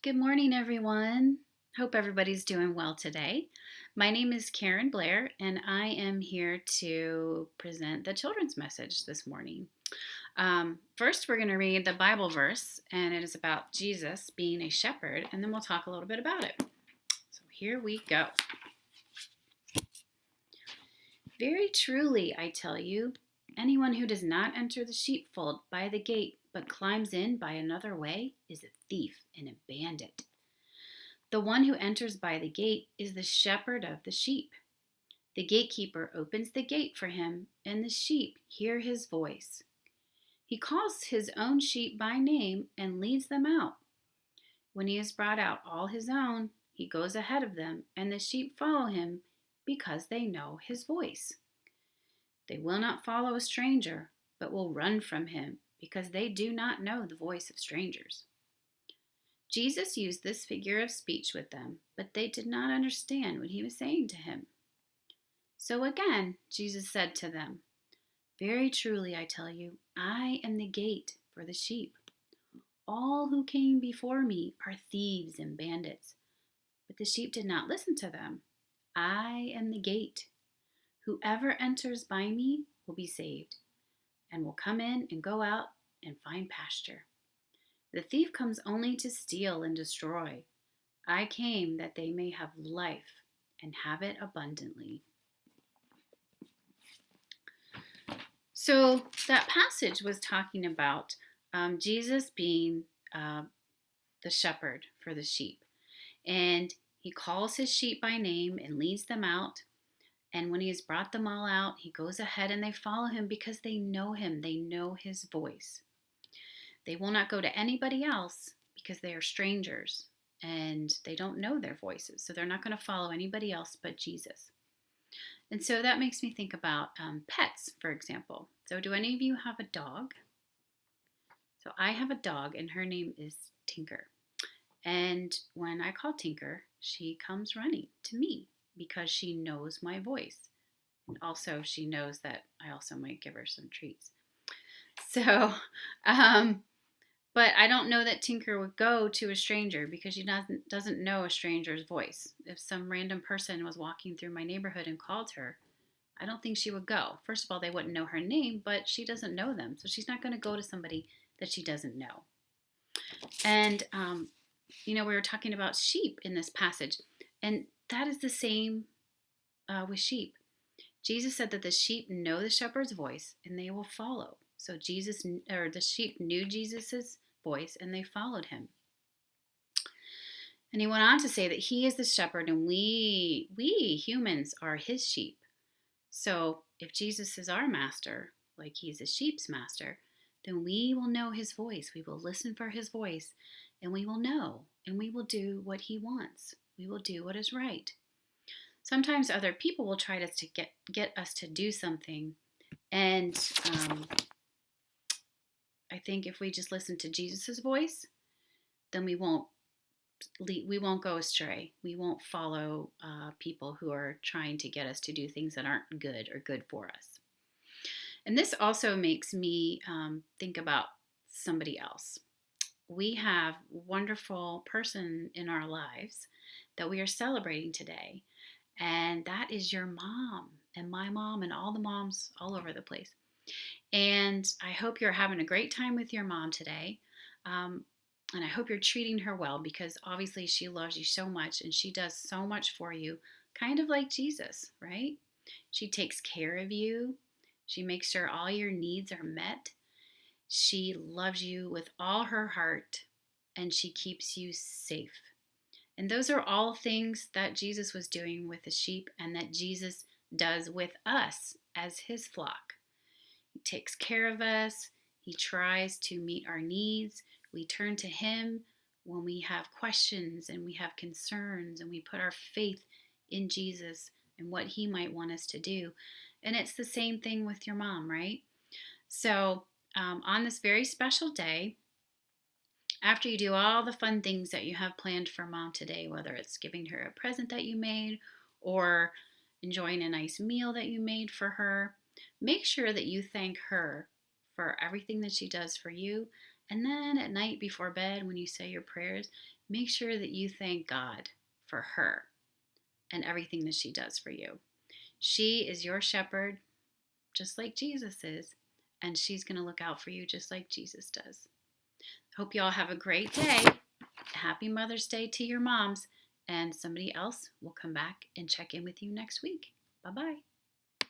Good morning, everyone. Hope everybody's doing well today. My name is Karen Blair, and I am here to present the children's message this morning. First, we're going to read the Bible verse, and it is about Jesus being a shepherd, and then we'll talk a little bit about it. So here we go. Very truly, I tell you, anyone who does not enter the sheepfold by the gate, but climbs in by another way, is a thief and a bandit. The one who enters by the gate is the shepherd of the sheep. The gatekeeper opens the gate for him, and the sheep hear his voice. He calls his own sheep by name and leads them out. When he has brought out all his own, he goes ahead of them, and the sheep follow him because they know his voice. They will not follow a stranger, but will run from him because they do not know the voice of strangers. Jesus used this figure of speech with them, but they did not understand what he was saying to him. So again, Jesus said to them, Very truly, I tell you, I am the gate for the sheep. All who came before me are thieves and bandits, but the sheep did not listen to them. I am the gate. Whoever enters by me will be saved, and will come in and go out and find pasture. The thief comes only to steal and destroy. I came that they may have life and have it abundantly. So that passage was talking about Jesus being the shepherd for the sheep. And he calls his sheep by name and leads them out. And when he has brought them all out, he goes ahead and they follow him because they know him. They know his voice. They will not go to anybody else because they are strangers and they don't know their voices. So they're not going to follow anybody else but Jesus. And so that makes me think about pets, for example. So do any of you have a dog? So I have a dog and her name is Tinker. And when I call Tinker, she comes running to me because she knows my voice. And also she knows that I also might give her some treats. So, but I don't know that Tinker would go to a stranger because she doesn't know a stranger's voice. If some random person was walking through my neighborhood and called her, I don't think she would go. First of all, they wouldn't know her name, but she doesn't know them. So she's not going to go to somebody that she doesn't know. And, we were talking about sheep in this passage, and that is the same with sheep. Jesus said that the sheep know the shepherd's voice and they will follow. So the sheep knew Jesus's voice and they followed him. And he went on to say that he is the shepherd and we humans are his sheep. So if Jesus is our master, like he's a sheep's master, then we will know his voice. We will listen for his voice and we will know and we will do what he wants. We will do what is right. Sometimes other people will try to get us to do something, and I think if we just listen to Jesus's voice, then we won't go astray. We won't follow people who are trying to get us to do things that aren't good or good for us. And this also makes me think about somebody else. We have a wonderful person in our lives that we are celebrating today, and that is your mom and my mom and all the moms all over the place. And I hope you're having a great time with your mom today. And I hope you're treating her well because obviously she loves you so much and she does so much for you, kind of like Jesus, right? She takes care of you. She makes sure all your needs are met. She loves you with all her heart and she keeps you safe. And those are all things that Jesus was doing with the sheep and that Jesus does with us as his flock. He takes care of us. He tries to meet our needs. We turn to him when we have questions and we have concerns and we put our faith in Jesus and what he might want us to do. And it's the same thing with your mom, right? So on this very special day, after you do all the fun things that you have planned for mom today, whether it's giving her a present that you made or enjoying a nice meal that you made for her, make sure that you thank her for everything that she does for you And then at night before bed, when you say your prayers, make sure that you thank God for her and everything that she does for you. She is your shepherd, just like Jesus is, and she's going to look out for you just like Jesus does. Hope you all have a great day. Happy Mother's Day to your moms, and somebody else will come back and check in with you next week. Bye-bye.